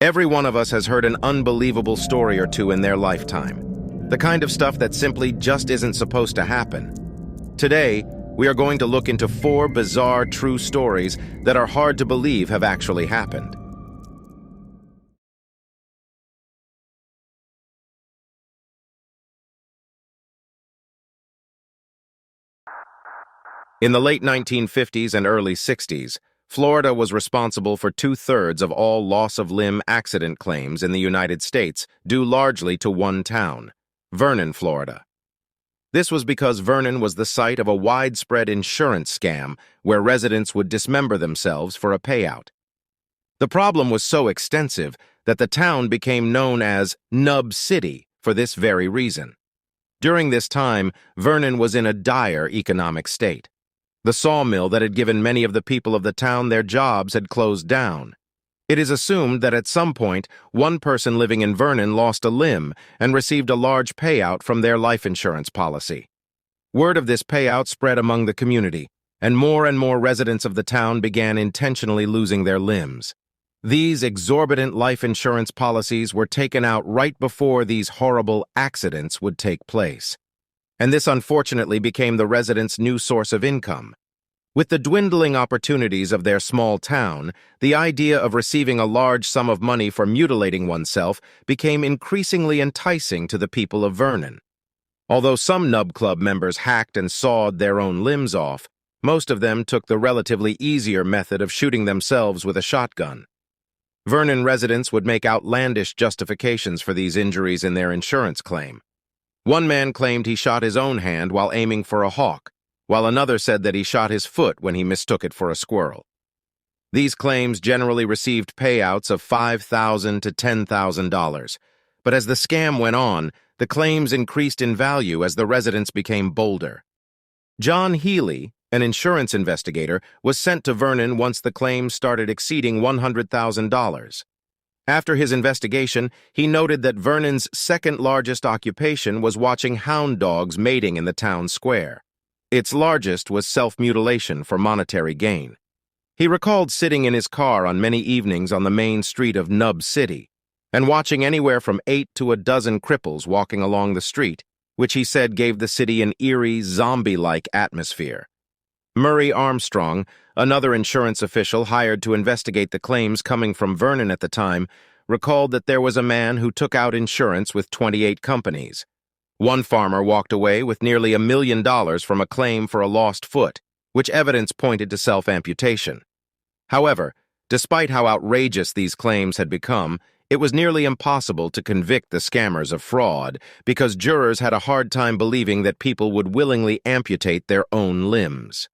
Every one of us has heard an unbelievable story or two in their lifetime. The kind of stuff that simply just isn't supposed to happen. Today, we are going to look into 4 bizarre true stories that are hard to believe have actually happened. In the late 1950s and early 60s, Florida was responsible for 2/3 of all loss-of-limb accident claims in the United States, due largely to one town, Vernon, Florida. This was because Vernon was the site of a widespread insurance scam where residents would dismember themselves for a payout. The problem was so extensive that the town became known as Nub City for this very reason. During this time, Vernon was in a dire economic state. The sawmill that had given many of the people of the town their jobs had closed down. It is assumed that at some point, one person living in Vernon lost a limb and received a large payout from their life insurance policy. Word of this payout spread among the community, and more residents of the town began intentionally losing their limbs. These exorbitant life insurance policies were taken out right before these horrible accidents would take place. And this unfortunately became the residents' new source of income. With the dwindling opportunities of their small town, the idea of receiving a large sum of money for mutilating oneself became increasingly enticing to the people of Vernon. Although some Nub Club members hacked and sawed their own limbs off, most of them took the relatively easier method of shooting themselves with a shotgun. Vernon residents would make outlandish justifications for these injuries in their insurance claim. One man claimed he shot his own hand while aiming for a hawk, while another said that he shot his foot when he mistook it for a squirrel. These claims generally received payouts of $5,000 to $10,000, but as the scam went on, the claims increased in value as the residents became bolder. John Healy, an insurance investigator, was sent to Vernon once the claims started exceeding $100,000. After his investigation, he noted that Vernon's second-largest occupation was watching hound dogs mating in the town square. Its largest was self-mutilation for monetary gain. He recalled sitting in his car on many evenings on the main street of Nub City and watching anywhere from 8 to a dozen cripples walking along the street, which he said gave the city an eerie, zombie-like atmosphere. Murray Armstrong, another insurance official hired to investigate the claims coming from Vernon at the time, recalled that there was a man who took out insurance with 28 companies. One farmer walked away with nearly $1 million from a claim for a lost foot, which evidence pointed to self-amputation. However, despite how outrageous these claims had become, it was nearly impossible to convict the scammers of fraud because jurors had a hard time believing that people would willingly amputate their own limbs.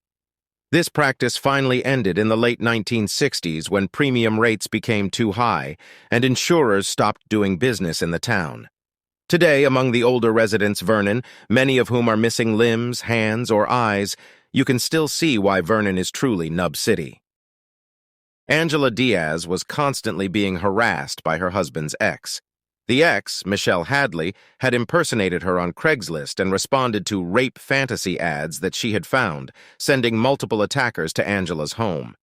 This practice finally ended in the late 1960s when premium rates became too high and insurers stopped doing business in the town. Today, among the older residents of Vernon, many of whom are missing limbs, hands, or eyes, you can still see why Vernon is truly Nub City. Angela Diaz was constantly being harassed by her husband's ex. The ex, Michelle Hadley, had impersonated her on Craigslist and responded to rape fantasy ads that she had found, sending multiple attackers to Angela's home.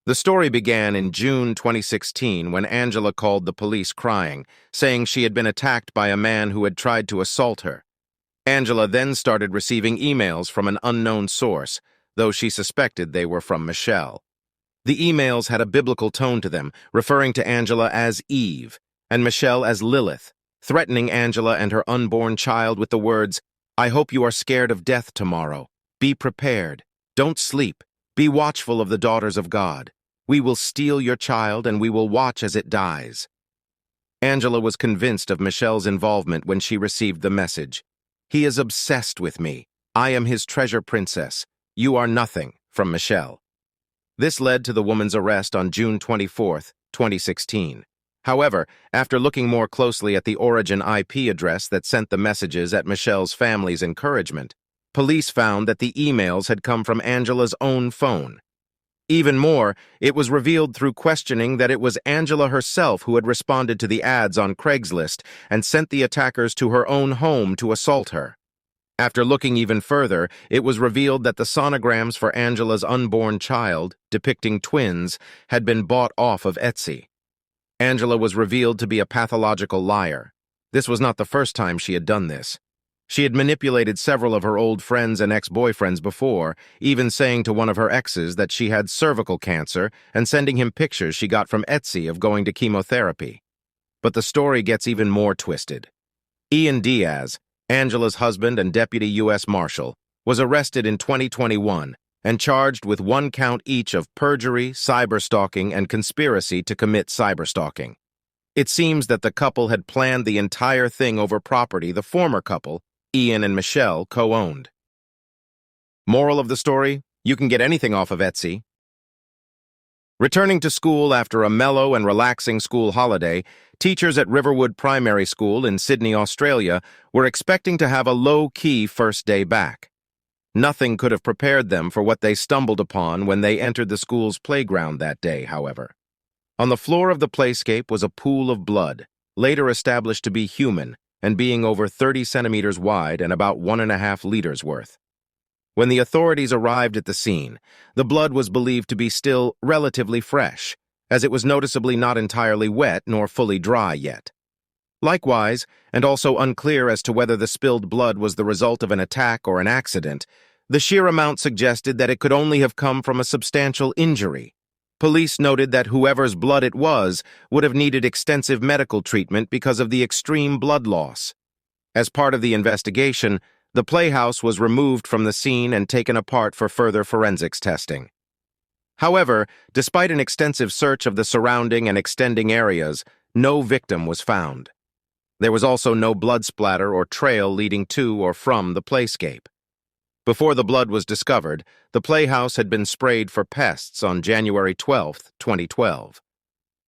The story began in June 2016 when Angela called the police crying, saying she had been attacked by a man who had tried to assault her. Angela then started receiving emails from an unknown source, though she suspected they were from Michelle. The emails had a biblical tone to them, referring to Angela as Eve and Michelle as Lilith, threatening Angela and her unborn child with the words, "I hope you are scared of death tomorrow. Be prepared. Don't sleep. Be watchful of the daughters of God. We will steal your child and we will watch as it dies." Angela was convinced of Michelle's involvement when she received the message. "He is obsessed with me. I am his treasure princess. You are nothing," from Michelle. This led to the woman's arrest on June 24, 2016. However, after looking more closely at the origin IP address that sent the messages at Michelle's family's encouragement, police found that the emails had come from Angela's own phone. Even more, it was revealed through questioning that it was Angela herself who had responded to the ads on Craigslist and sent the attackers to her own home to assault her. After looking even further, it was revealed that the sonograms for Angela's unborn child, depicting twins, had been bought off of Etsy. Angela was revealed to be a pathological liar. This was not the first time she had done this. She had manipulated several of her old friends and ex-boyfriends before, even saying to one of her exes that she had cervical cancer and sending him pictures she got from Etsy of going to chemotherapy. But the story gets even more twisted. Ian Diaz, Angela's husband and deputy U.S. Marshal, was arrested in 2021 and charged with 1 count each of perjury, cyberstalking, and conspiracy to commit cyberstalking. It seems that the couple had planned the entire thing over property the former couple, Ian and Michelle, co-owned. Moral of the story: you can get anything off of Etsy. Returning to school after a mellow and relaxing school holiday, teachers at Riverwood Primary School in Sydney, Australia, were expecting to have a low-key first day back. Nothing could have prepared them for what they stumbled upon when they entered the school's playground that day, however. On the floor of the playscape was a pool of blood, later established to be human and being over 30 centimeters wide and about 1.5 liters worth. When the authorities arrived at the scene, the blood was believed to be still relatively fresh, as it was noticeably not entirely wet nor fully dry yet. Likewise, and also unclear as to whether the spilled blood was the result of an attack or an accident, the sheer amount suggested that it could only have come from a substantial injury. Police noted that whoever's blood it was would have needed extensive medical treatment because of the extreme blood loss. As part of the investigation, the playhouse was removed from the scene and taken apart for further forensics testing. However, despite an extensive search of the surrounding and extending areas, no victim was found. There was also no blood splatter or trail leading to or from the playscape. Before the blood was discovered, the playhouse had been sprayed for pests on January 12, 2012.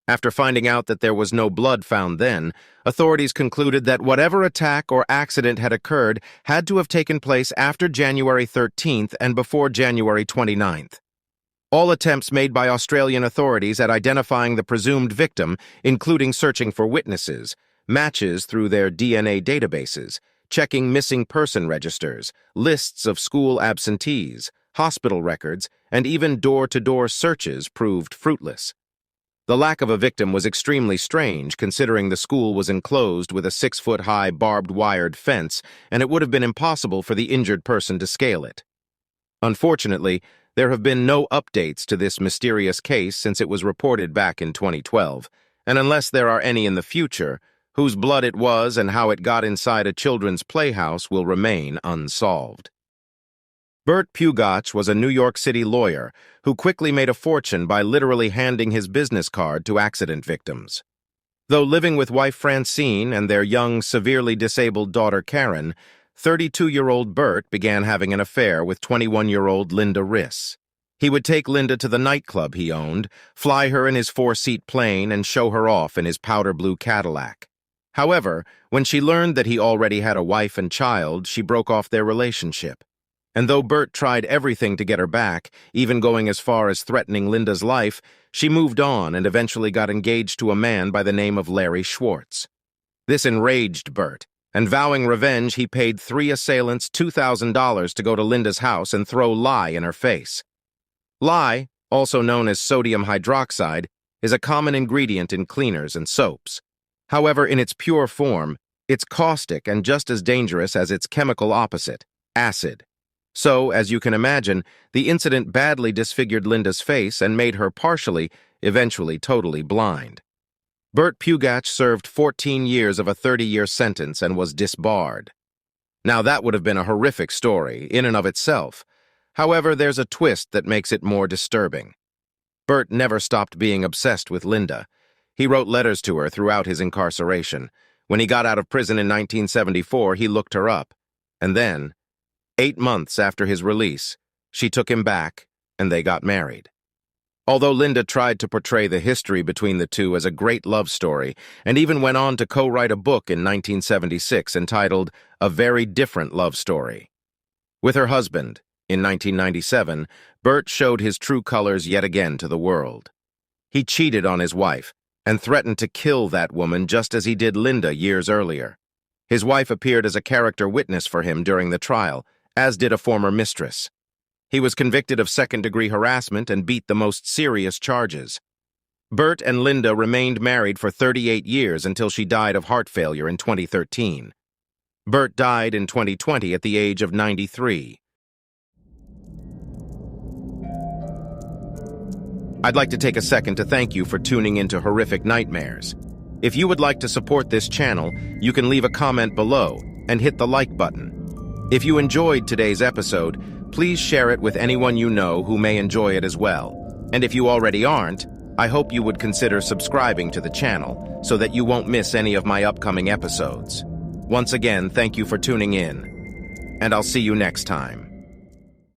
After finding out that there was no blood found then, authorities concluded that whatever attack or accident had occurred had to have taken place after January 13th and before January 29th. All attempts made by Australian authorities at identifying the presumed victim, including searching for witnesses, matches through their DNA databases, checking missing person registers, lists of school absentees, hospital records, and even door-to-door searches proved fruitless. The lack of a victim was extremely strange, considering the school was enclosed with a 6-foot-high barbed-wired fence, and it would have been impossible for the injured person to scale it. Unfortunately, there have been no updates to this mysterious case since it was reported back in 2012, and unless there are any in the future, whose blood it was and how it got inside a children's playhouse will remain unsolved. Burt Pugac was a New York City lawyer who quickly made a fortune by literally handing his business card to accident victims. Though living with wife Francine and their young, severely disabled daughter Karen, 32-year-old Burt began having an affair with 21-year-old Linda Riss. He would take Linda to the nightclub he owned, fly her in his 4-seat plane, and show her off in his powder blue Cadillac. However, when she learned that he already had a wife and child, she broke off their relationship. And though Burt tried everything to get her back, even going as far as threatening Linda's life, she moved on and eventually got engaged to a man by the name of Larry Schwartz. This enraged Burt, and vowing revenge, he paid 3 assailants $2,000 to go to Linda's house and throw lye in her face. Lye, also known as sodium hydroxide, is a common ingredient in cleaners and soaps. However, in its pure form, it's caustic and just as dangerous as its chemical opposite, acid. So, as you can imagine, the incident badly disfigured Linda's face and made her partially, eventually totally blind. Burt Pugac served 14 years of a 30-year sentence and was disbarred. Now that would have been a horrific story, in and of itself. However, there's a twist that makes it more disturbing. Burt never stopped being obsessed with Linda. He wrote letters to her throughout his incarceration. When he got out of prison in 1974, he looked her up. And then, 8 months after his release, she took him back, and they got married. Although Linda tried to portray the history between the two as a great love story, and even went on to co-write a book in 1976 entitled A Very Different Love Story. With her husband, in 1997, Burt showed his true colors yet again to the world. He cheated on his wife, and threatened to kill that woman just as he did Linda years earlier. His wife appeared as a character witness for him during the trial, as did a former mistress. He was convicted of second-degree harassment and beat the most serious charges. Bert and Linda remained married for 38 years until she died of heart failure in 2013. Bert died in 2020 at the age of 93. I'd like to take a second to thank you for tuning into Horrific Nightmares. If you would like to support this channel, you can leave a comment below and hit the like button. If you enjoyed today's episode, please share it with anyone you know who may enjoy it as well. And if you already aren't, I hope you would consider subscribing to the channel so that you won't miss any of my upcoming episodes. Once again, thank you for tuning in, and I'll see you next time.